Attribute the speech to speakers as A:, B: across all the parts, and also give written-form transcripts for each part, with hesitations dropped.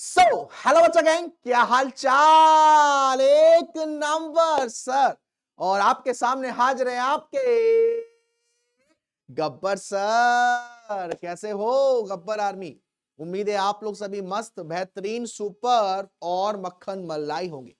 A: So hello बच्चा gang, क्या हाल चाल। एक नंबर सर। और आपके सामने हाजिर है आपके गब्बर सर। कैसे हो गब्बर आर्मी? उम्मीद है आप लोग सभी मस्त बेहतरीन सुपर और मक्खन मलाई होंगे।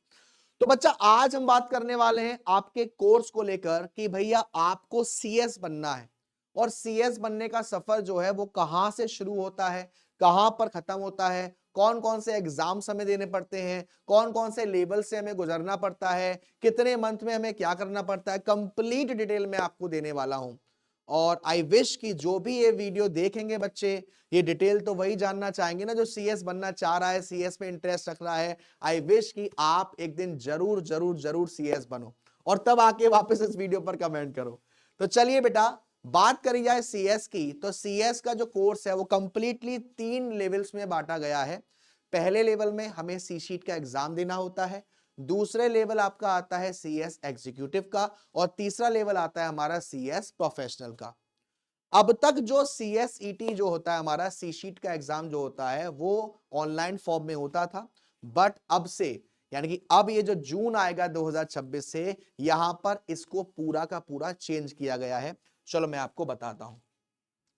A: तो बच्चा आज हम बात करने वाले हैं आपके कोर्स को लेकर कि भैया आपको सीएस बनना है और सीएस बनने का सफर जो है वो कहां से शुरू होता है, कहां पर खत्म होता है, कौन कौन से एग्जाम्स हमें देने पड़ते हैं, कौन कौन से लेवल से हमें गुजरना पड़ता है, कितने मंथ में हमें क्या करना पड़ता है, कंप्लीट डिटेल में आपको देने वाला हूं। और आई विश कि जो भी ये वीडियो देखेंगे बच्चे, ये डिटेल तो वही जानना चाहेंगे ना जो सीएस बनना चाह रहा है, सीएस में इंटरेस्ट रख रहा है। आई विश कि आप एक दिन जरूर जरूर जरूर सीएस बनो और तब आके वापस इस वीडियो पर कमेंट करो। तो चलिए बेटा, बात करी जाए सीएस की, तो सीएस का जो कोर्स है वो कंप्लीटली 3 लेवल्स में बांटा गया है। पहले लेवल में हमें सी शीट का एग्जाम देना होता है, दूसरे लेवल आपका आता है सीएस एग्जीक्यूटिव का, और तीसरा लेवल आता है हमारा सीएस प्रोफेशनल का। अब तक जो सीएसईटी जो होता है हमारा सी शीट का एग्जाम जो होता है वो ऑनलाइन फॉर्म में होता था, बट अब से यानी कि अब ये जो जून आएगा 2026 से यहां पर इसको पूरा का पूरा चेंज किया गया है। चलो मैं आपको बताता हूं।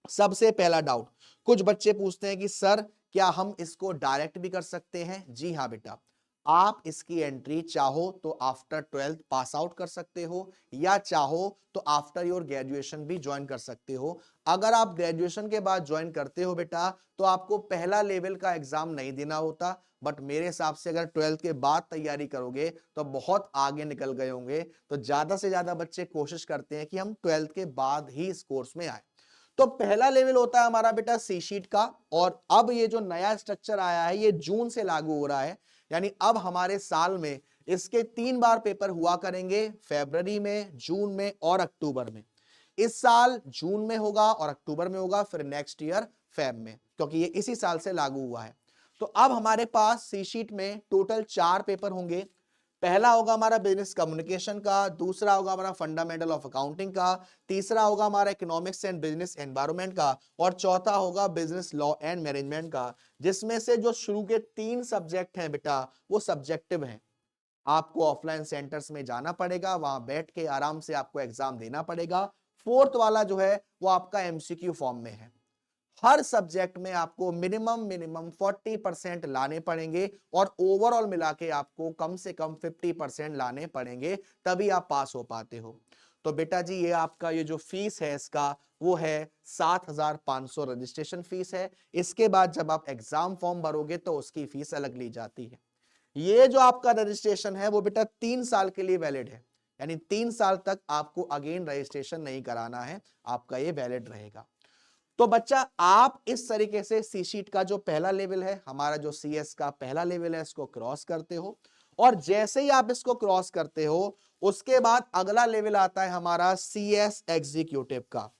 A: सबसे पहला डाउट, कुछ बच्चे पूछते हैं कि सर क्या हम इसको डायरेक्ट भी कर सकते हैं? जी हाँ बेटा, आप इसकी एंट्री चाहो तो आफ्टर 12th पास आउट कर सकते हो या चाहो तो आफ्टर योर ग्रेजुएशन भी ज्वाइन कर सकते हो। अगर आप ग्रेजुएशन के बाद ज्वाइन करते हो बेटा तो आपको पहला लेवल का एग्जाम नहीं देना होता, बट मेरे हिसाब से अगर 12th के बाद तैयारी करोगे तो बहुत आगे निकल गए होंगे। तो ज्यादा से ज्यादा बच्चे कोशिश करते हैं कि हम 12th के बाद ही इस कोर्स में आए। तो पहला लेवल होता है हमारा बेटा सी शीट का, और अब ये जो नया स्ट्रक्चर आया है ये जून से लागू हो रहा है। यानी अब हमारे साल में इसके 3 बार पेपर हुआ करेंगे, फरवरी में, जून में और अक्टूबर में। इस साल जून में होगा और अक्टूबर में होगा, फिर नेक्स्ट ईयर फेब में, क्योंकि ये इसी साल से लागू हुआ है। तो अब हमारे पास सी शीट में टोटल 4 पेपर होंगे। पहला होगा हमारा बिजनेस कम्युनिकेशन का, दूसरा होगा हमारा फंडामेंटल ऑफ अकाउंटिंग का, तीसरा होगा हमारा इकोनॉमिक्स एंड बिजनेस एनवायरनमेंट का, और चौथा होगा बिजनेस लॉ एंड मैनेजमेंट का। जिसमें से जो शुरू के 3 सब्जेक्ट हैं बेटा वो सब्जेक्टिव हैं। आपको ऑफलाइन सेंटर्स में जाना पड़ेगा, वहां बैठ के आराम से आपको एग्जाम देना पड़ेगा। फोर्थ वाला जो है वो आपका एमसीक्यू फॉर्म में है। हर सब्जेक्ट में आपको मिनिमम मिनिमम 40% लाने पड़ेंगे और ओवरऑल मिला के आपको कम से कम 50% लाने पड़ेंगे, तभी आप पास हो पाते हो। तो बेटा जी ये आपका ये जो फीस है इसका वो है 7,500 रजिस्ट्रेशन फीस है। इसके बाद जब आप एग्जाम फॉर्म भरोगे तो उसकी फीस अलग ली जाती है। ये जो आपका रजिस्ट्रेशन है वो बेटा 3 साल के लिए वैलिड है, यानी 3 साल तक आपको अगेन रजिस्ट्रेशन नहीं कराना है, आपका ये वैलिड रहेगा। तो बच्चा आप इस तरीके से सी शीट का जो पहला लेवल है, हमारा जो सीएस का पहला लेवल है, इसको क्रॉस करते हो। और जैसे ही आप इसको क्रॉस करते हो उसके बाद अगला लेवल आता है हमारा सीएस एग्जीक्यूटिव का,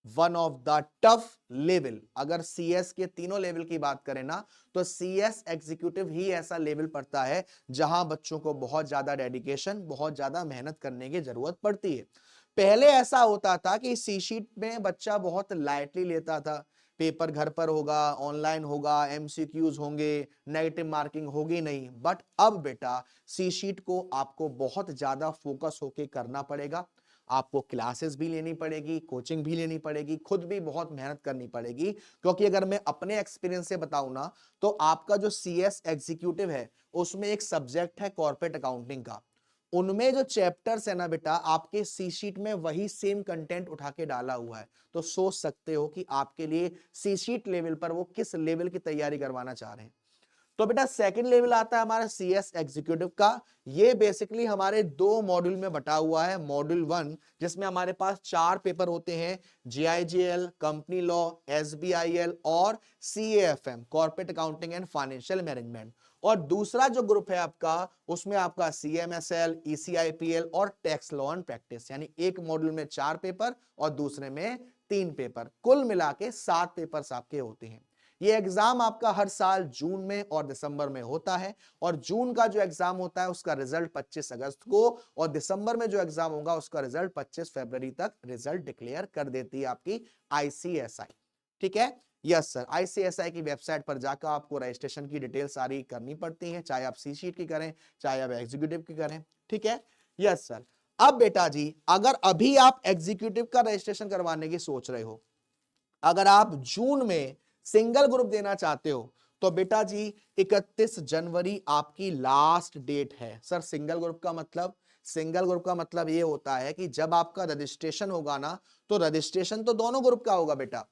A: one of the tough level. अगर सीएस के तीनों लेवल की बात करें ना तो सीएस एग्जीक्यूटिव ही ऐसा लेवल पड़ता है जहां बच्चों को बहुत ज्यादा डेडिकेशन, बहुत ज्यादा मेहनत करने की जरूरत पड़ती है। पहले ऐसा होता था कि सी शीट में बच्चा बहुत लाइटली लेता था, पेपर घर पर होगा, ऑनलाइन होगा, एमसीक्यूज होंगे, नेगेटिव मार्किंग होगी नहीं। बट अब बेटा सी शीट को आपको बहुत ज्यादा फोकस होके करना पड़ेगा। आपको क्लासेस भी लेनी पड़ेगी, कोचिंग भी लेनी पड़ेगी, खुद भी बहुत मेहनत करनी पड़ेगी। क्योंकि अगर मैं अपने एक्सपीरियंस से बताऊं ना तो आपका जो सीएस एग्जीक्यूटिव है उसमें एक सब्जेक्ट है कॉर्पोरेट अकाउंटिंग का। उनमें जो चैप्टर्स है ना बेटा आपके सी शीट में वही सेम कंटेंट उठा के डाला हुआ है। तो सोच सकते हो कि आपके लिए सी शीट लेवल पर वो किस लेवल की तैयारी करवाना चाह रहे हैं। तो बेटा सेकंड लेवल आता है हमारा सीएस एग्जीक्यूटिव का। ये बेसिकली हमारे 2 मॉड्यूल में बटा हुआ है। मॉड्यूल 1 जिसमें हमारे पास 4 पेपर होते हैं, जीआईजीएल, कंपनी लॉ, एसबीआईएल और CAFM, corporate accounting and financial management. और दूसरा जो ग्रुप है आपका उसमें आपका सीएमएसएल, ईसीआईपीएल और टैक्स लॉ एंड प्रैक्टिस, यानी एक मॉड्यूल में 4 पेपर और दूसरे में 3 पेपर, कुल मिला के 7 पेपर्स आपके होते हैं। ये एग्जाम आपका हर साल जून में और दिसंबर में होता है, और जून का जो एग्जाम होता है उसका रिजल्ट 25 अगस्त को, और दिसंबर में जो एग्जाम होगा उसका रिजल्ट 25 फरवरी तक रिजल्ट डिक्लेयर कर देती है आपकी आईसीएसआई। ठीक है, यस सर, आईसीएसआई की वेबसाइट पर जाकर आपको रजिस्ट्रेशन की डिटेल सारी करनी पड़ती है, चाहे आप सी शीट की करें, चाहे आप एग्जीक्यूटिव की करें, ठीक है। Yes sir. अब बेटा जी, अगर अभी आप एग्जीक्यूटिव का रजिस्ट्रेशन करवाने की सोच रहे हो, अगर आप जून में सिंगल ग्रुप देना चाहते हो, तो बेटा जी 31 जनवरी आपकी लास्ट डेट है। सर सिंगल ग्रुप का मतलब, सिंगल ग्रुप का मतलब ये होता है कि जब आपका रजिस्ट्रेशन होगा ना, तो रजिस्ट्रेशन तो दोनों ग्रुप का होगा बेटा,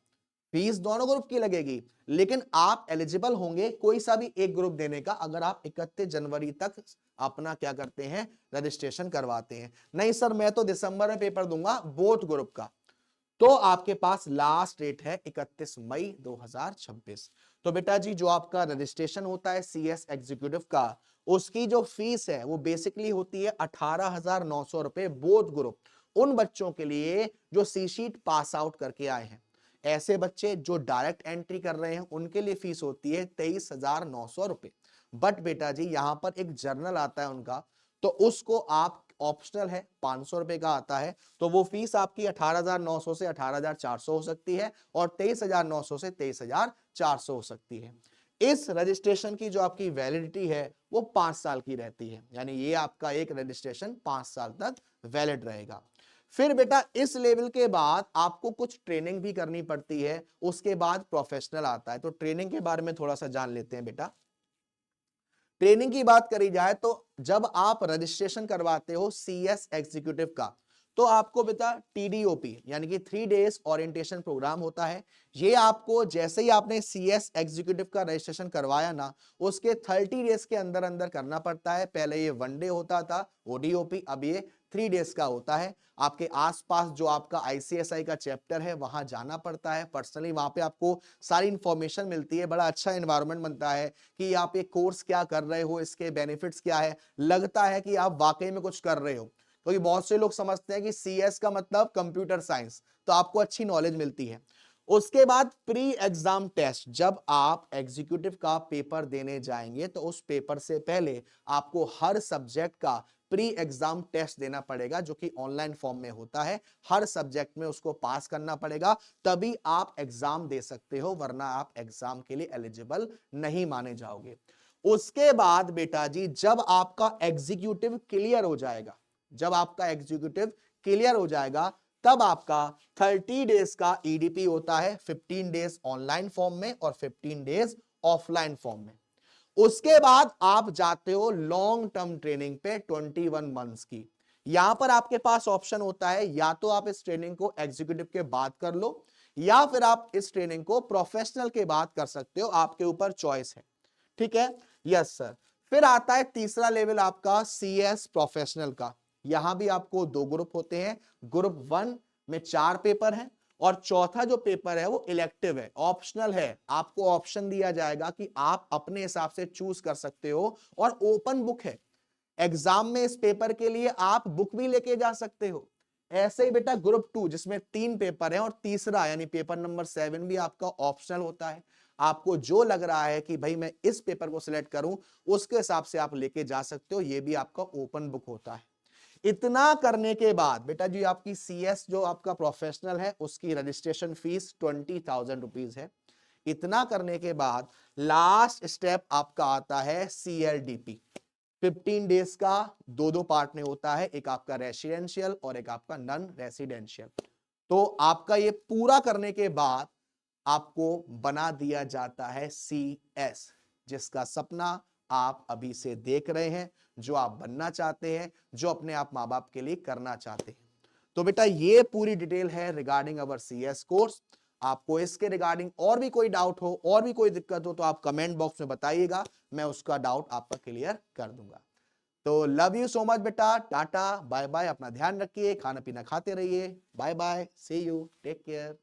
A: फीस दोनों ग्रुप की लगेगी, लेकिन आप एलिजिबल होंगे कोई सा भी एक ग्रुप देने का अगर आप 31 जनवरी तक अपना क्या करते हैं, रजिस्ट्रेशन करवाते हैं। नहीं सर मैं तो दिसंबर में पेपर दूंगा बोथ ग्रुप का, तो आपके पास लास्ट डेट है 31 मई 2026। तो बेटा जी जो आपका रजिस्ट्रेशन होता है सीएस एग्जीक्यूटिव का, उसकी जो फीस है वो बेसिकली होती है 18,900 रुपए बोथ ग्रुप, उन बच्चों के लिए जो सी शीट पास आउट करके आए हैं। ऐसे बच्चे जो डायरेक्ट एंट्री कर रहे हैं उनके लिए फीस होती है 23,900 रुपए। बट बेटा जी यहां पर एक जर्नल आता है उनका, तो उसको आप ऑप्शनल है 500 रुपए का आता है, तो वो फीस आपकी 18,900 से 18,400 हो सकती है और 23,900 से 23,400 हो सकती है। इस रजिस्ट्रेशन की जो आपकी वैलिडिटी है वो 5 साल की रहती है, यानी ये आपका एक रजिस्ट्रेशन 5 साल तक वैलिड रहेगा। फिर बेटा इस लेवल के बाद आपको कुछ ट्रेनिंग भी करनी पड़ती है, उसके बाद प्रोफेशनल आता है। तो ट्रेनिंग के बारे में थोड़ा सा जान लेते हैं बेटा। ट्रेनिंग की बात करी जाए तो जब आप रजिस्ट्रेशन करवाते हो सीएस एग्जीक्यूटिव का, तो आपको बेटा टीडीओपी यानी कि 3 डेज ओरिएंटेशन प्रोग्राम होता है। ये आपको जैसे ही आपने सीएस एग्जीक्यूटिव का रजिस्ट्रेशन करवाया ना, उसके 30 डेज के अंदर अंदर करना पड़ता है। पहले ये 1 डे होता था ओडीओपी, अब ये 3 डेज का होता है। आपके आसपास जो आपका आईसीएसआई का चैप्टर है वहां जाना पड़ता है पर्सनली, वहां पे आपको सारी इंफॉर्मेशन मिलती है, बड़ा अच्छा एनवायरनमेंट बनता है कि आप ये कोर्स क्या कर रहे हो, इसके बेनिफिट्स क्या है, लगता है कि आप वाकई में कुछ कर रहे हो। क्योंकि बहुत से लोग समझते हैं कि सीएस का मतलब कंप्यूटर साइंस, तो आपको अच्छी नॉलेज मिलती है। उसके बाद प्री एग्जाम टेस्ट, जब आप एग्जीक्यूटिव का पेपर देने जाएंगे तो उस पेपर से पहले आपको हर सब्जेक्ट का प्री एग्जाम टेस्ट देना पड़ेगा, जो कि ऑनलाइन फॉर्म में होता है। हर सब्जेक्ट में उसको पास करना पड़ेगा, तभी आप एग्जाम दे सकते हो, वरना आप एग्जाम के लिए एलिजिबल नहीं माने जाओगे। उसके बाद बेटा जी जब आपका एग्जीक्यूटिव क्लियर हो जाएगा, जब आपका एग्जीक्यूटिव क्लियर हो जाएगा, तब आपका 30 डेज का ईडीपी होता है, 15 डेज ऑनलाइन फॉर्म में और 15 डेज ऑफलाइन फॉर्म में। उसके बाद आप जाते हो लॉन्ग टर्म ट्रेनिंग पे 21 मंथ्स की। यहां पर आपके पास ऑप्शन होता है, या तो आप इस ट्रेनिंग को एग्जीक्यूटिव के बाद कर लो, या फिर आप इस ट्रेनिंग को प्रोफेशनल के बाद कर सकते हो, आपके ऊपर चॉइस है, ठीक है। Yes sir. फिर आता है तीसरा लेवल आपका सीएस प्रोफेशनल का। यहां भी आपको 2 ग्रुप होते हैं, ग्रुप 1 में 4 पेपर हैं और चौथा जो पेपर है वो इलेक्टिव है, ऑप्शनल है। आपको ऑप्शन दिया जाएगा कि आप अपने हिसाब से चूज कर सकते हो, और ओपन बुक है। एग्जाम में इस पेपर के लिए आप बुक भी लेके जा सकते हो। ऐसे ही बेटा ग्रुप 2 जिसमें 3 पेपर हैं और तीसरा यानी पेपर नंबर 7 भी आपका ऑप्शनल होता है। आपको जो लग रहा है कि भाई मैं इस पेपर को सिलेक्ट करूं, उसके हिसाब से आप लेके जा सकते हो, ये भी आपका ओपन बुक होता है। इतना करने के बाद बेटा जी आपकी सीएस जो आपका प्रोफेशनल है उसकी रजिस्ट्रेशन फीस 20,000 रुपीज है। इतना करने के बाद लास्ट स्टेप आपका आता है सीएलडीपी। 15 डेज का 2 पार्ट में होता है, एक आपका रेसिडेंशियल और एक आपका नॉन रेसिडेंशियल। तो आपका ये पूरा करने के बाद आपको बना दिया जाता है सीएस, जिसका सपना आप अभी से देख रहे हैं, जो आप बनना चाहते हैं, जो अपने आप माँ बाप के लिए करना चाहते हैं। तो बेटा ये पूरी डिटेल है रिगार्डिंग अवर सीएस कोर्स। आपको इसके रिगार्डिंग और भी कोई डाउट हो, और भी कोई दिक्कत हो, तो आप कमेंट बॉक्स में बताइएगा, मैं उसका डाउट आपका क्लियर कर दूंगा। तो लव यू सो मच बेटा, टाटा बाय बाय, अपना ध्यान रखिए, खाना पीना खाते रहिए, bye bye, see you, take care.